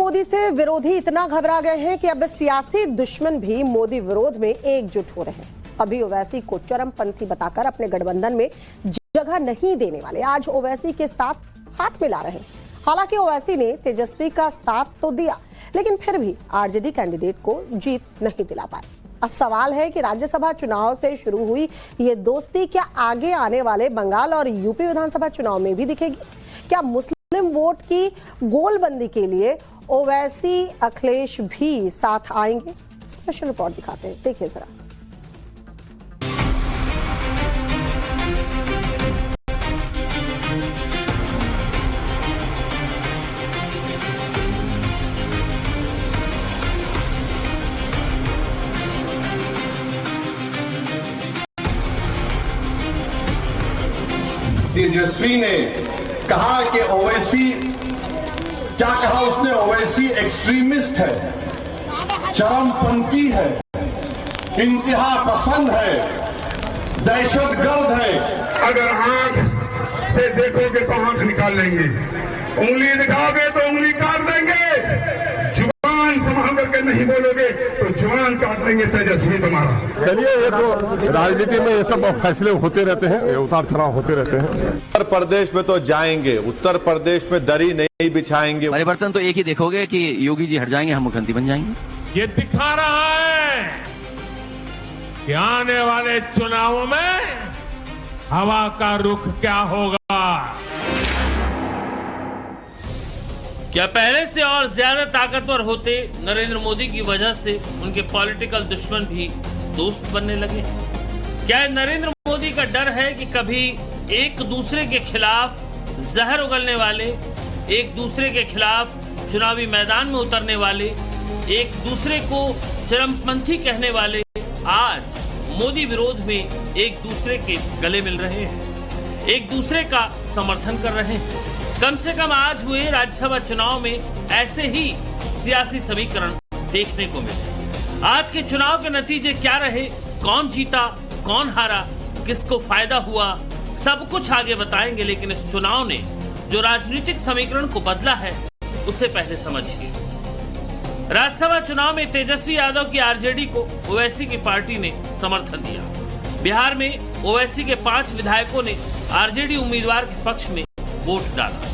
मोदी से विरोधी इतना घबरा गए हैं कि अब सियासी दुश्मन भी मोदी विरोध में एकजुट हो रहे हैं। अभी ओवैसी को चरमपंथी बताकर अपने गठबंधन में जगह नहीं देने वाले आज ओवैसी के साथ हाथ मिला रहे हैं। हालांकि ओवैसी ने तेजस्वी का साथ तो दिया, लेकिन फिर भी आरजेडी कैंडिडेट को जीत नहीं दिला पाए। अब सवाल है कि राज्यसभा चुनाव से शुरू हुई ये दोस्ती क्या आगे आने वाले बंगाल और यूपी विधानसभा चुनाव में भी दिखेगी? क्या मुस्लिम वोट की गोलबंदी के लिए ओवैसी अखिलेश भी साथ आएंगे? स्पेशल रिपोर्ट दिखाते हैं, देखिए जरा। तेजस्वी ने कहा कि ओवैसी, क्या कहा उसने, ओवैसी एक्सट्रीमिस्ट है, चरमपंथी है, इंतहा पसंद है, दहशतगर्द है। अगर आंख से देखोगे तो आंख निकाल लेंगे, उंगली दिखाओगे तो उंगली काट देंगे, जुबान संभाल करके नहीं बोलोगे तो जुबान काट देंगे तेजस्वी तुम्हारा। चलिए, ये तो राजनीति में ये सब फैसले होते रहते हैं, ये उतार चढ़ाव होते रहते हैं। उत्तर प्रदेश में तो जाएंगे, उत्तर प्रदेश में दरी नहीं बिछाएंगे। परिवर्तन तो एक ही देखोगे कि योगी जी हट जाएंगे, हम मुख्यमंत्री बन जाएंगे। ये दिखा रहा है कि आने वाले चुनावों में हवा का रुख क्या होगा। क्या पहले से और ज्यादा ताकतवर होते नरेंद्र मोदी की वजह से उनके पॉलिटिकल दुश्मन भी दोस्त बनने लगे? क्या नरेंद्र मोदी का डर है कि कभी एक दूसरे के खिलाफ जहर उगलने वाले, एक दूसरे के खिलाफ चुनावी मैदान में उतरने वाले, एक दूसरे को चरमपंथी कहने वाले आज मोदी विरोध में एक दूसरे के गले मिल रहे हैं, एक दूसरे का समर्थन कर रहे हैं? कम से कम आज हुए राज्यसभा चुनाव में ऐसे ही सियासी समीकरण देखने को मिले। आज के चुनाव के नतीजे क्या रहे, कौन जीता, कौन हारा, किसको फायदा हुआ, सब कुछ आगे बताएंगे। लेकिन इस चुनाव ने जो राजनीतिक समीकरण को बदला है उसे पहले समझिए। राज्यसभा चुनाव में तेजस्वी यादव की आरजेडी को ओवैसी की पार्टी ने समर्थन दिया। बिहार में ओवैसी के 5 विधायकों ने आरजेडी उम्मीदवार के पक्ष में वोट डाला।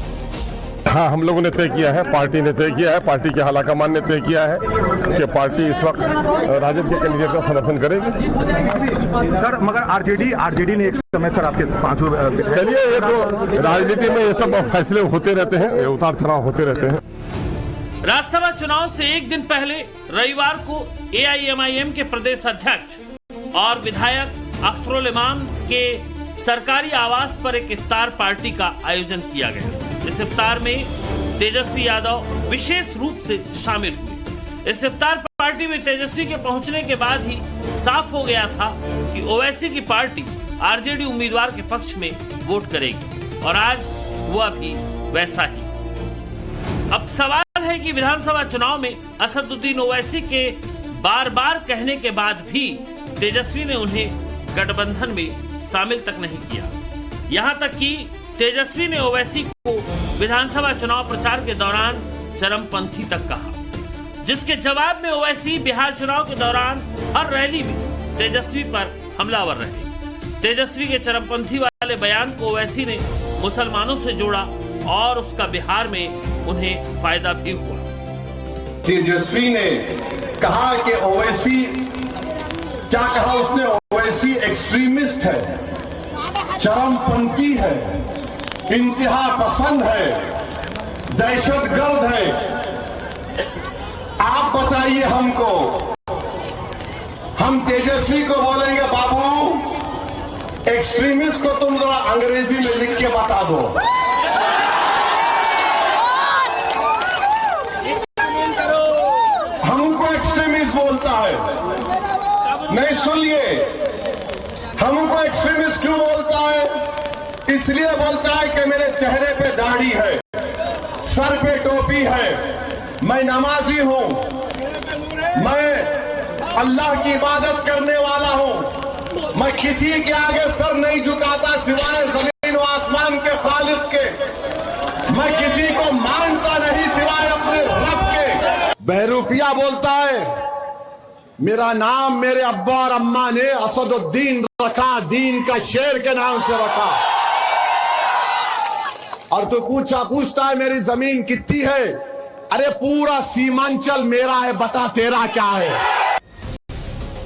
हाँ, हम लोगों ने तय किया है, पार्टी ने तय किया है, पार्टी के आलाकमान ने तय किया है कि पार्टी इस वक्त राजद के कैंडिडेट का समर्थन करेगी। सर, मगर आरजेडी ने एक समय सर आपके 5। चलिए, ये तो राजनीति में ये सब फैसले होते रहते हैं, ये उतार चढ़ाव होते रहते हैं। राज्यसभा चुनाव से एक दिन पहले रविवार को एआईएमआईएम के प्रदेश अध्यक्ष और विधायक अख्तरुल इमाम के सरकारी आवास पर एक इफ्तार पार्टी का आयोजन किया गया। इस इफ्तार में तेजस्वी यादव विशेष रूप से शामिल हुए। इस इफ्तार पार्टी में तेजस्वी के पहुंचने के बाद ही साफ हो गया था कि ओवैसी की पार्टी आरजेडी उम्मीदवार के पक्ष में वोट करेगी और आज हुआ भी वैसा ही। अब सवाल है कि विधानसभा चुनाव में असदुद्दीन ओवैसी के बार बार कहने के बाद भी तेजस्वी ने उन्हें गठबंधन में शामिल तक नहीं किया। यहां तक कि तेजस्वी ने ओवैसी को विधानसभा चुनाव प्रचार के दौरान चरमपंथी तक कहा, जिसके जवाब में ओवैसी बिहार चुनाव के दौरान हर रैली में तेजस्वी पर हमलावर रहे। तेजस्वी के चरमपंथी वाले बयान को ओवैसी ने मुसलमानों से जोड़ा और उसका बिहार में उन्हें फायदा भी हुआ। तेजस्वी ने कहा कि ओवैसी, क्या कहा उसने, ओवैसी एक्सट्रीमिस्ट है, चरमपंथी है, इंतहा पसंद है, दहशतगर्द है। आप बताइए हमको, हम तेजस्वी को बोलेंगे बाबू एक्सट्रीमिस्ट को तुम जरा अंग्रेजी में लिख के बता दो। हमको एक्सट्रीमिस्ट बोलता है, नहीं सुनिए, हमको एक्सट्रीमिस्ट क्यों बोलता है? इसलिए बोलता है कि मेरे चेहरे पे दाढ़ी है, सर पे टोपी है, मैं नमाजी हूं, मैं अल्लाह की इबादत करने वाला हूं, मैं किसी के आगे सर नहीं झुकाता सिवाय जमीन व आसमान के खालिक के, मैं किसी को मानता नहीं सिवाय अपने रब के। बहरूपिया बोलता है मेरा नाम मेरे अब्बा और अम्मा ने असदुद्दीन रखा, दीन का शेर के नाम से रखा। और तू पूछता है मेरी जमीन कितनी है? अरे पूरा सीमांचल मेरा है, बता तेरा क्या है?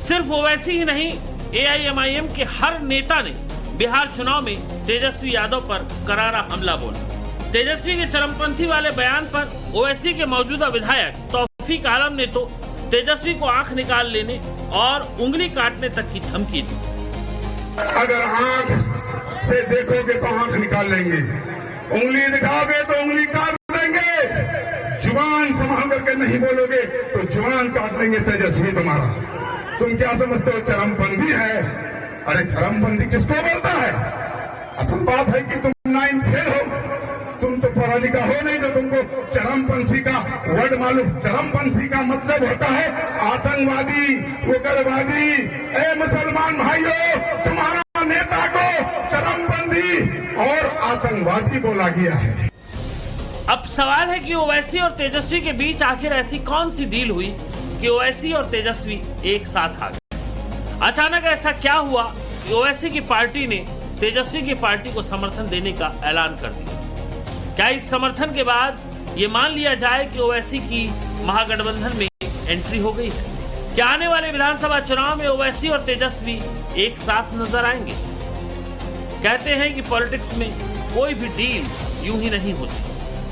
सिर्फ ओवैसी ही नहीं, एआईएमआईएम के हर नेता ने बिहार चुनाव में तेजस्वी यादव पर करारा हमला बोला। तेजस्वी के चरमपंथी वाले बयान पर ओवैसी के मौजूदा विधायक तौफीक आलम ने तो तेजस्वी को आंख निकाल लेने और उंगली काटने तक की धमकी दी। अगर आंख से देखोगे तो आंख निकाल लेंगे, उंगली दिखाओगे तो उंगली काट देंगे, जुबान संभाल करके नहीं बोलोगे तो जुबान काट देंगे तेजस्वी तुम्हारा। तुम क्या समझते हो चरमपंथी है? अरे चरमपंथी किसको बोलता है? असल बात है कि तुम 9 फेल हो, तुम तो पढ़ा लिखा हो नहीं जो तुमको चरमपंथी का वर्ड मालूम। चरमपंथी का मतलब होता है आतंकवादी, उग्रवादी। ए मुसलमान भाइयों, तुम्हारा नेता को चरमपंथी और आतंकवादी बोला गया है। अब सवाल है कि ओवैसी और तेजस्वी के बीच आखिर ऐसी कौन सी डील हुई कि ओवैसी और तेजस्वी एक साथ आ गए। अचानक ऐसा क्या हुआ कि ओवैसी की पार्टी ने तेजस्वी की पार्टी को समर्थन देने का ऐलान कर दिया? क्या इस समर्थन के बाद ये मान लिया जाए कि ओवैसी की महागठबंधन में एंट्री हो गई है? क्या आने वाले विधानसभा चुनाव में ओवैसी और तेजस्वी एक साथ नजर आएंगे? कहते हैं कि पॉलिटिक्स में कोई भी डील यूं ही नहीं होती,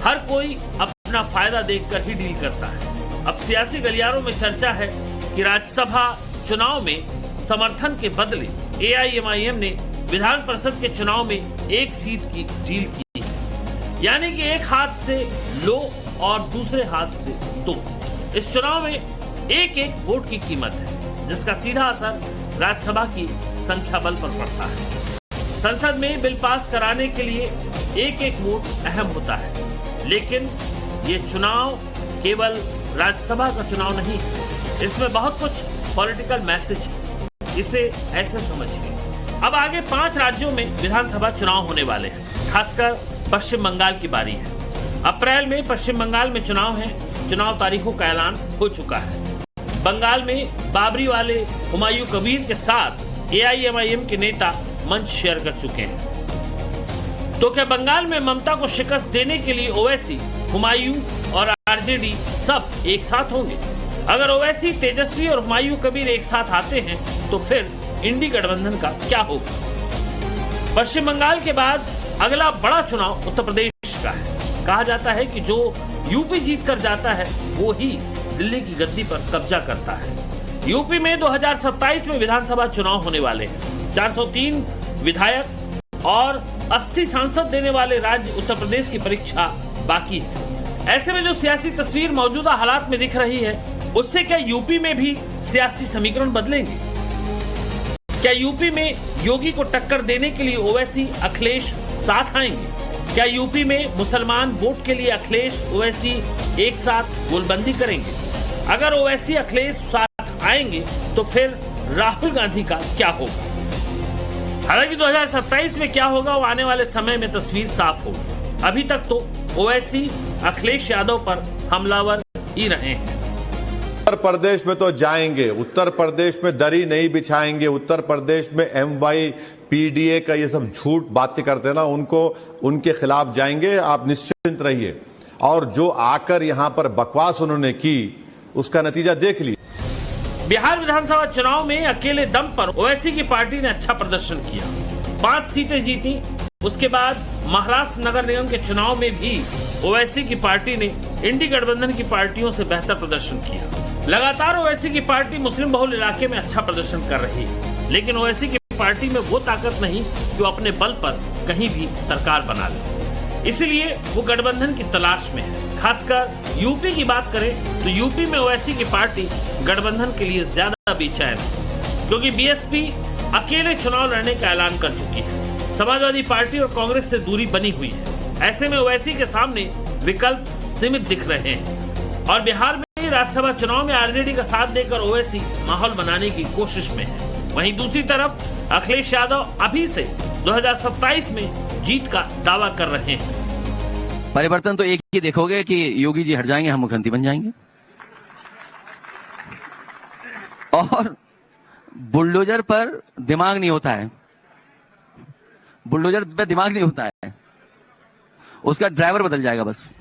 हर कोई अपना फायदा देखकर ही डील करता है। अब सियासी गलियारों में चर्चा है कि राज्यसभा चुनाव में समर्थन के बदले एआईएमआईएम ने विधान परिषद के चुनाव में एक सीट की डील की, यानी कि एक हाथ से लो और दूसरे हाथ से दो। इस चुनाव में एक एक वोट की कीमत है, जिसका सीधा असर राज्यसभा की संख्या बल पर पड़ता है। संसद में बिल पास कराने के लिए एक एक वोट अहम होता है, लेकिन ये चुनाव केवल राज्यसभा का चुनाव नहीं है, इसमें बहुत कुछ पॉलिटिकल मैसेज है। इसे ऐसे समझिए, अब आगे 5 राज्यों में विधानसभा चुनाव होने वाले हैं। खासकर पश्चिम बंगाल की बारी है। अप्रैल में पश्चिम बंगाल में चुनाव है, चुनाव तारीखों का ऐलान हो चुका है। बंगाल में बाबरी वाले हुमायूं कबीर के साथ एआईएमआईएम के नेता मंच शेयर कर चुके हैं। तो क्या बंगाल में ममता को शिकस्त देने के लिए ओवैसी, हुमायूं और आरजेडी सब एक साथ होंगे? अगर ओवैसी, तेजस्वी और हुमायूं कबीर एक साथ आते हैं तो फिर इंडी गठबंधन का क्या होगा? पश्चिम बंगाल के बाद अगला बड़ा चुनाव उत्तर प्रदेश का है। कहा जाता है कि जो यूपी जीत कर जाता है वो ही दिल्ली की गद्दी पर कब्जा करता है। यूपी में 2027 में विधानसभा चुनाव होने वाले हैं। 403 विधायक और 80 सांसद देने वाले राज्य उत्तर प्रदेश की परीक्षा बाकी है। ऐसे में जो सियासी तस्वीर मौजूदा हालात में दिख रही है, उससे क्या यूपी में भी सियासी समीकरण बदलेंगे? क्या यूपी में योगी को टक्कर देने के लिए ओवैसी, अखिलेश साथ आएंगे? क्या यूपी में मुसलमान वोट के लिए अखिलेश, ओवैसी एक साथ गोलबंदी करेंगे? अगर ओवैसी, अखिलेश साथ आएंगे तो फिर राहुल गांधी का क्या होगा? हालांकि 2027 में क्या होगा वो आने वाले समय में तस्वीर साफ होगी। अभी तक तो ओवैसी अखिलेश यादव पर हमलावर ही रहे हैं। उत्तर प्रदेश में तो जाएंगे, उत्तर प्रदेश में दरी नहीं बिछाएंगे। उत्तर प्रदेश में MYPDA का ये सब झूठ बातें करते हैं ना, उनके खिलाफ जाएंगे, आप निश्चिंत रहिए। और जो आकर यहां पर बकवास उन्होंने की, उसका नतीजा देख लीजिए। बिहार विधानसभा चुनाव में अकेले दम पर ओवैसी की पार्टी ने अच्छा प्रदर्शन किया, 5 सीटें जीती। उसके बाद महाराष्ट्र नगर निगम के चुनाव में भी ओवैसी की पार्टी ने इंडी गठबंधन की पार्टियों से बेहतर प्रदर्शन किया। लगातार ओवैसी की पार्टी मुस्लिम बहुल इलाके में अच्छा प्रदर्शन कर रही है, लेकिन ओवैसी की पार्टी में वो ताकत नहीं कि वो अपने बल पर कहीं भी सरकार बना ले। इसलिए वो गठबंधन की तलाश में है। खासकर यूपी की बात करें तो यूपी में ओवैसी की पार्टी गठबंधन के लिए ज्यादा बेचैन है, क्योंकि बीएसपी अकेले चुनाव लड़ने का ऐलान कर चुकी है। समाजवादी पार्टी और कांग्रेस से दूरी बनी हुई है। ऐसे में ओवैसी के सामने विकल्प सीमित दिख रहे हैं और बिहार में राज्यसभा चुनाव में आरजेडी का साथ देकर ओवैसी माहौल बनाने की कोशिश में है। वहीं दूसरी तरफ अखिलेश यादव अभी से 2027 में जीत का दावा कर रहे हैं। परिवर्तन तो एक ही देखोगे कि योगी जी हट जाएंगे, हम मुख्यमंत्री बन जाएंगे। और बुलडोजर पर दिमाग नहीं होता है, बुलडोजर पे दिमाग नहीं होता है, उसका ड्राइवर बदल जाएगा बस।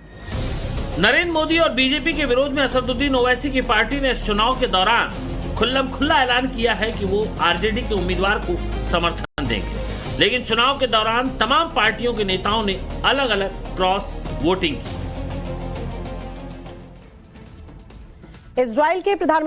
नरेंद्र मोदी और बीजेपी के विरोध में असदुद्दीन ओवैसी की पार्टी ने इस चुनाव के दौरान खुल्लम-खुल्ला ऐलान किया है कि वो आरजेडी के उम्मीदवार को समर्थन देंगे, लेकिन चुनाव के दौरान तमाम पार्टियों के नेताओं ने अलग अलग क्रॉस वोटिंग की। इजराइल के प्रधानमंत्री